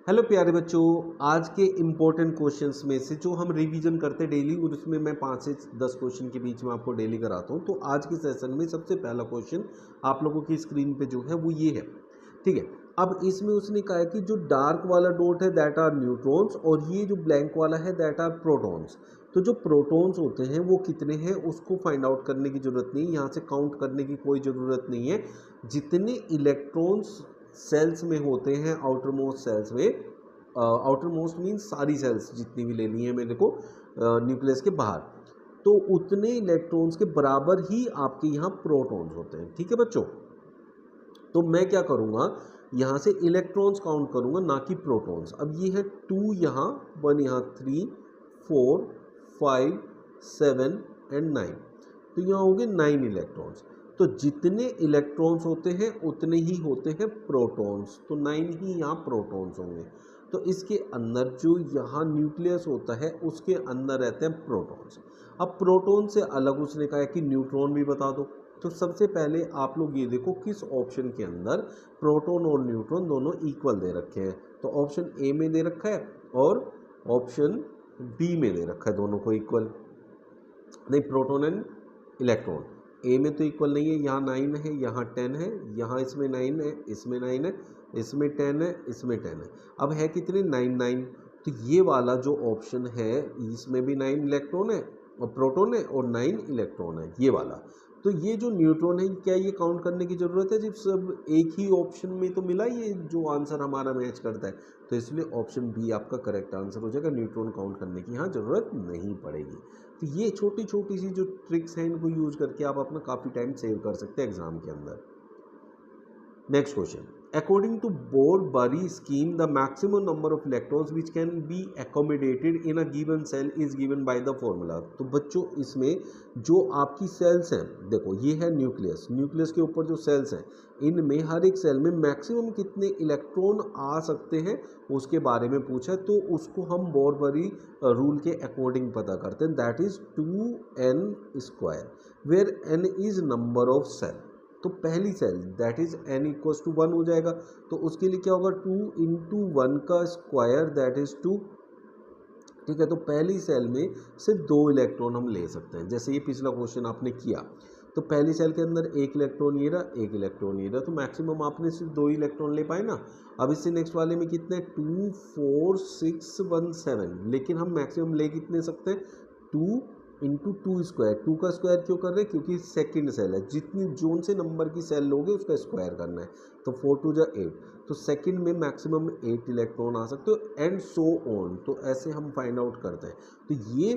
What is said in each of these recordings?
Hello प्यारे बच्चों, आज के इम्पोर्टेंट क्वेश्चंस में से जो हम रिवीजन करते हैं डेली, और उसमें मैं 5 से 10 क्वेश्चन के बीच में आपको डेली कराता हूं। तो आज के सेशन में सबसे पहला क्वेश्चन आप लोगों की स्क्रीन पे जो है वो ये है। ठीक है, अब इसमें उसने कहा है कि जो डार्क वाला डॉट है दैट आर न्यूट्रॉन्स और ये जो ब्लैंक वाला है दैट आर प्रोटॉन्स। तो जो प्रोटॉन्स होते हैं वो कितने हैं उसको फाइंड आउट करने की ज़रूरत नहीं है, यहाँ से काउंट करने की कोई ज़रूरत नहीं है। जितने इलेक्ट्रॉन्स सेल्स में होते हैं, आउटर मोस्ट सेल्स में, आउटर मोस्ट मीन्स सारी सेल्स जितनी भी लेनी है मेरे को न्यूक्लियस के बाहर, तो उतने इलेक्ट्रॉन्स के बराबर ही आपके यहाँ प्रोटॉन्स होते हैं। ठीक है बच्चों, तो मैं क्या करूँगा, यहाँ से इलेक्ट्रॉन्स काउंट करूँगा ना कि प्रोटॉन्स। अब ये है 2 यहाँ, 1 यहाँ, 3 4 5 7 एंड 9, तो यहाँ होंगे 9 इलेक्ट्रॉन्स। तो जितने इलेक्ट्रॉन्स होते हैं उतने ही होते हैं प्रोटॉन्स, तो 9 ही यहाँ प्रोटॉन्स होंगे। तो इसके अंदर जो यहाँ न्यूक्लियस होता है उसके अंदर रहते हैं प्रोटॉन्स। अब प्रोटॉन से अलग उसने कहा है कि न्यूट्रॉन भी बता दो। तो सबसे पहले आप लोग ये देखो किस ऑप्शन के अंदर प्रोटॉन और न्यूट्रॉन दोनों इक्वल दे रखे हैं। तो ऑप्शन ए में दे रखा है और ऑप्शन बी में दे रखा है दोनों को इक्वल। नहीं, प्रोटॉन एंड इलेक्ट्रॉन ए में तो इक्वल नहीं है, यहाँ 9 है, यहाँ 10 है, यहाँ इसमें 9 है, इसमें 9 है, इसमें 10 है, इसमें 10 है। अब है कितने, 9 9। तो ये वाला जो ऑप्शन है इसमें भी 9 इलेक्ट्रॉन है और प्रोटॉन है और 9 इलेक्ट्रॉन है ये वाला। तो ये जो न्यूट्रॉन है क्या ये काउंट करने की ज़रूरत है जब सब एक ही ऑप्शन में तो मिला ये जो आंसर हमारा मैच करता है। तो इसलिए ऑप्शन बी आपका करेक्ट आंसर हो जाएगा, न्यूट्रॉन काउंट करने की यहाँ ज़रूरत नहीं पड़ेगी। तो ये छोटी छोटी सी जो ट्रिक्स हैं इनको यूज करके आप अपना काफ़ी टाइम सेव कर सकते हैं एग्जाम के अंदर। Next question, according to Bohr Bury scheme the maximum number of electrons which can be accommodated in a given cell is given by the formula. तो बच्चों इसमें जो आपकी सेल्स हैं, देखो ये है न्यूक्लियस, न्यूक्लियस के ऊपर जो सेल्स हैं इनमें हर एक सेल में मैक्सिमम कितने इलेक्ट्रॉन आ सकते हैं उसके बारे में पूछा है। तो उसको हम बोर-बारी रूल के अकॉर्डिंग पता करते हैं, that is 2n² where n is number of shell. तो पहली shell that is n equals to 1 हो जाएगा। तो उसके लिए क्या होगा, 2 इंटू 1 का स्क्वायर दैट इज 2। ठीक है, तो पहली सेल में सिर्फ 2 इलेक्ट्रॉन हम ले सकते हैं, जैसे ये पिछला क्वेश्चन आपने किया। तो पहली सेल के अंदर 1 इलेक्ट्रॉन ये रहा, 1 इलेक्ट्रॉन ये रहा, तो मैक्सिमम आपने सिर्फ 2 इलेक्ट्रॉन ले पाए ना। अब इससे नेक्स्ट वाले में कितने, 2 4 6 1 7, लेकिन हम मैक्सिमम ले कितने सकते हैं, 2 इंटू 2²। 2 का स्क्वायर क्यों कर रहे हैं, क्योंकि सेकंड सेल है, जितनी जोन से नंबर की सेल लोगे उसका स्क्वायर करना है। तो 4 2 जा 8, तो सेकंड में मैक्सिमम 8 इलेक्ट्रॉन आ सकते हो एंड सो ऑन। तो ऐसे हम फाइंड आउट करते हैं। तो ये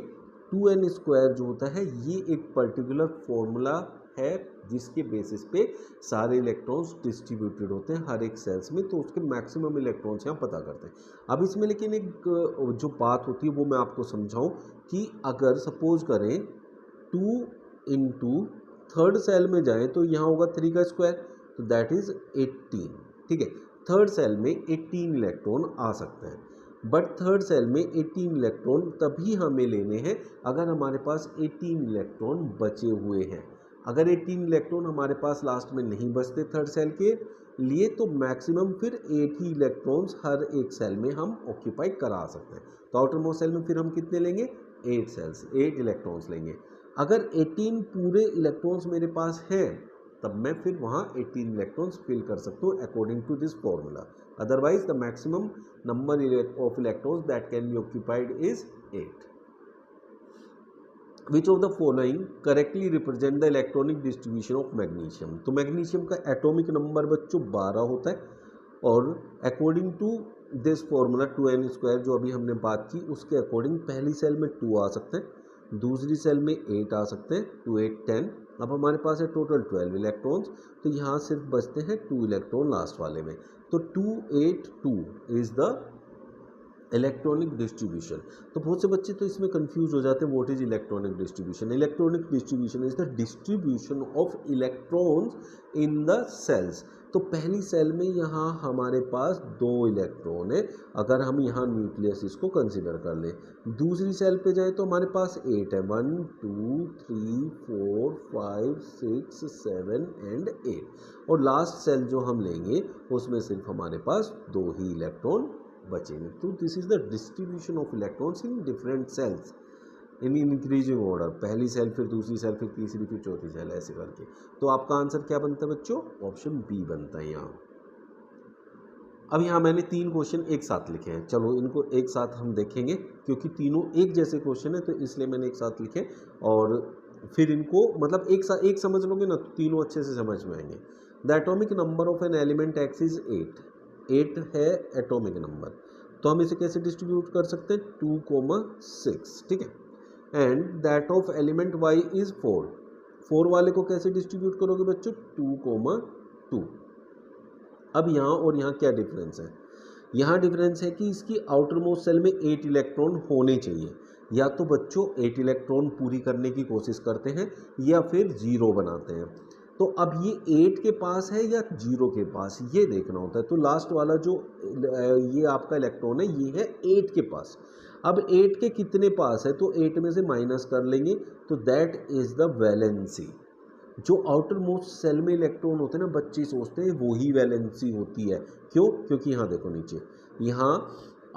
2n² जो होता है ये एक पर्टिकुलर फॉर्मूला है जिसके बेसिस पे सारे इलेक्ट्रॉन्स डिस्ट्रीब्यूटेड होते हैं हर एक सेल्स में, तो उसके मैक्सिमम इलेक्ट्रॉन्स यहाँ पता करते हैं। अब इसमें लेकिन एक जो बात होती है वो मैं आपको समझाऊं कि अगर सपोज करें 2 इंटू थर्ड सेल में जाएं तो यहाँ होगा 3 का स्क्वायर, तो दैट इज 18। ठीक है, थर्ड सेल में 18 इलेक्ट्रॉन आ सकते हैं, बट थर्ड सेल में 18 इलेक्ट्रॉन तभी हमें लेने हैं अगर हमारे पास 18 इलेक्ट्रॉन बचे हुए हैं। अगर 18 इलेक्ट्रॉन हमारे पास लास्ट में नहीं बचते थर्ड सेल के लिए तो मैक्सिमम फिर 8 ही इलेक्ट्रॉन्स हर एक सेल में हम ऑक्यूपाई करा सकते हैं। तो आउटर मोस्ट सेल में फिर हम कितने लेंगे, 8 इलेक्ट्रॉन्स लेंगे। अगर 18 पूरे इलेक्ट्रॉन्स मेरे पास हैं तब मैं फिर वहाँ 18 इलेक्ट्रॉन्स फिल कर सकता हूँ according to this formula. Otherwise the maximum number of electrons that can be occupied is 8। Which of the following correctly represent the electronic distribution of magnesium. तो मैग्नीशियम का एटॉमिक नंबर बच्चों 12 होता है और according to this formula 2n² जो अभी हमने बात की उसके अकॉर्डिंग पहली सेल में 2 आ सकते हैं, दूसरी सेल में 8 आ सकते हैं, 2 8 10। अब हमारे पास है टोटल 12 इलेक्ट्रॉन्स, तो यहाँ सिर्फ बचते हैं 2 इलेक्ट्रॉन लास्ट वाले में। तो 2 8 2 इज द इलेक्ट्रॉनिक डिस्ट्रीब्यूशन। तो बहुत से बच्चे तो इसमें कंफ्यूज हो जाते हैं, what is electronic distribution. Electronic distribution is the distribution of electrons in the shells. तो पहली सेल में यहाँ हमारे पास 2 इलेक्ट्रॉन है अगर हम यहाँ न्यूक्लियस इसको कंसिडर कर लें। दूसरी सेल पे जाए तो हमारे पास 8 है, 1 2 3 4 5 6 7 एंड 8। और लास्ट सेल जो हम लेंगे उसमें सिर्फ हमारे पास 2 ही इलेक्ट्रॉन बचेंगे। तो this is the distribution of electrons in different cells in increasing order, पहली सेल फिर दूसरी सेल फिर तीसरी फिर चौथी सेल ऐसे करके। तो आपका आंसर क्या बनता है बच्चों? ऑप्शन बी बनता है यहाँ। अब यहाँ मैंने 3 क्वेश्चन एक साथ लिखे हैं, चलो इनको एक साथ हम देखेंगे क्योंकि तीनों एक जैसे क्वेश्चन है तो इसलिए मैंने एक साथ लिखे। और फिर इनको मतलब एक समझ लोगे ना तो तीनों अच्छे से समझ में आएंगे। The atomic number of an element x is 8 है एटॉमिक नंबर। तो हम इसे कैसे डिस्ट्रीब्यूट कर सकते हैं? 2,6, ठीक है। And that of element Y is 4 वाले को कैसे डिस्ट्रीब्यूट करोगे बच्चों? 2,2। अब यहाँ और यहाँ क्या डिफरेंस है? यहाँ डिफरेंस है कि इसकी आउटर मोस्ट सेल में 8 इलेक्ट्रॉन होने चाहिए। या तो बच्चों 8 इलेक्ट्रॉन पूरी करने की कोशिश करते हैं या फिर 0 बनाते हैं। तो अब ये 8 के पास है या 0 के पास, ये देखना होता है। तो लास्ट वाला जो ये आपका इलेक्ट्रॉन है ये है 8 के पास। अब 8 के कितने पास है? तो 8 में से माइनस कर लेंगे तो दैट इज द वैलेंसी। जो आउटर मोस्ट सेल में इलेक्ट्रॉन होते हैं ना, बच्चे सोचते हैं वो ही वैलेंसी होती है। क्यों? क्योंकि यहाँ देखो नीचे, यहाँ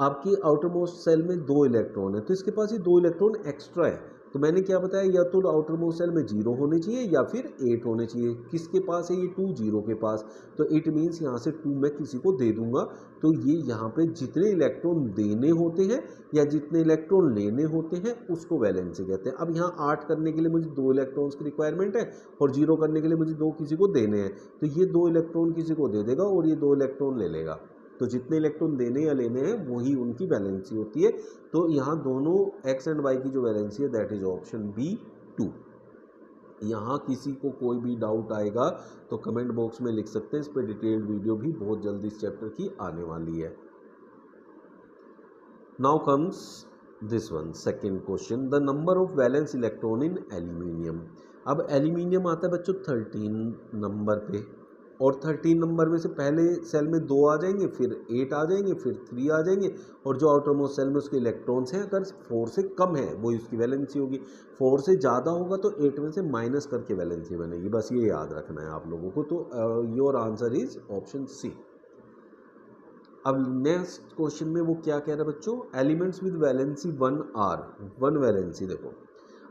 आपकी आउटर मोस्ट सेल में 2 इलेक्ट्रॉन है तो इसके पास ये 2 इलेक्ट्रॉन एक्स्ट्रा है। तो मैंने क्या बताया, या तो आउटर मोस्ट सेल में 0 होने चाहिए या फिर 8 होने चाहिए। किसके पास है? ये 2 0 के पास। तो इट मीन्स यहाँ से 2 मैं किसी को दे दूंगा। तो ये यहाँ पे जितने इलेक्ट्रॉन देने होते हैं या जितने इलेक्ट्रॉन लेने होते हैं उसको वैलेंसी कहते हैं। अब यहाँ 8 करने के लिए मुझे 2 इलेक्ट्रॉन्स की रिक्वायरमेंट है और 0 करने के लिए मुझे 2 किसी को देने हैं। तो ये 2 इलेक्ट्रॉन किसी को दे देगा और ये 2 इलेक्ट्रॉन ले लेगा। तो जितने इलेक्ट्रॉन देने या लेने हैं वही उनकी वैलेंसी होती है। तो यहाँ दोनों एक्स एंड वाई की जो वैलेंसी है दैट इज ऑप्शन बी 2। यहाँ किसी को कोई भी डाउट आएगा तो कमेंट बॉक्स में लिख सकते हैं। इस पर डिटेल्ड वीडियो भी बहुत जल्दी इस चैप्टर की आने वाली है। Now comes this one, second question, the number of valence electron in aluminium. अब एल्यूमिनियम आता है बच्चों 13 नंबर पे, और 13 नंबर में से पहले सेल में 2 आ जाएंगे, फिर 8 आ जाएंगे, फिर 3 आ जाएंगे, और जो आउटर मोस्ट सेल में उसके इलेक्ट्रॉन्स हैं अगर 4 से कम है वो उसकी वैलेंसी होगी। 4 से ज़्यादा होगा तो 8 में से माइनस करके वैलेंसी बनेगी। बस ये याद रखना है आप लोगों को। तो your answer is option C. अब नेक्स्ट क्वेश्चन में वो क्या कह रहा है बच्चों, elements with valency 1 are, 1 valency. देखो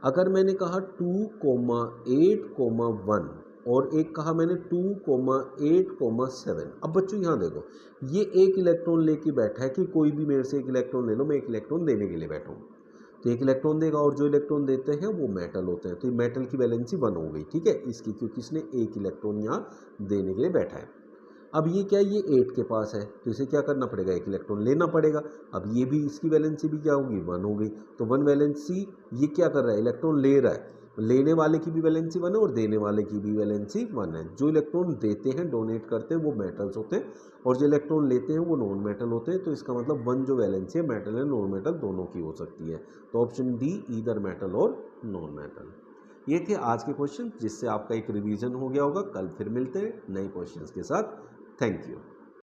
अगर मैंने कहा 2,8,1 और एक कहा मैंने 2,8,7। अब बच्चों यहाँ देखो ये एक इलेक्ट्रॉन लेके बैठा है कि कोई भी मेरे से एक इलेक्ट्रॉन ले लो, मैं एक इलेक्ट्रॉन देने के लिए बैठा हूँ। तो एक इलेक्ट्रॉन देगा और जो इलेक्ट्रॉन देते हैं वो मेटल होते हैं। तो मेटल की वैलेंसी 1 हो गई, ठीक है इसकी, क्योंकि इसने एक इलेक्ट्रॉन यहाँ देने के लिए बैठा है। अब ये क्या है, ये 8 के पास है तो इसे क्या करना पड़ेगा, एक इलेक्ट्रॉन लेना पड़ेगा। अब ये भी इसकी वैलेंसी भी क्या होगी, 1 हो गई। तो 1 वैलेंसी ये क्या कर रहा है, इलेक्ट्रॉन ले रहा है। लेने वाले की भी वैलेंसी 1 है और देने वाले की भी वैलेंसी 1 है। जो इलेक्ट्रॉन देते हैं, डोनेट करते हैं, वो मेटल्स होते हैं, और जो इलेक्ट्रॉन लेते हैं वो नॉन मेटल होते हैं। तो इसका मतलब 1 जो वैलेंसी है मेटल है नॉन मेटल दोनों की हो सकती है। तो ऑप्शन डी ईदर मेटल और नॉन मेटल। ये थे आज के क्वेश्चन जिससे आपका एक रिवीजन हो गया होगा। कल फिर मिलते हैं नए क्वेश्चंस के साथ। Thank you.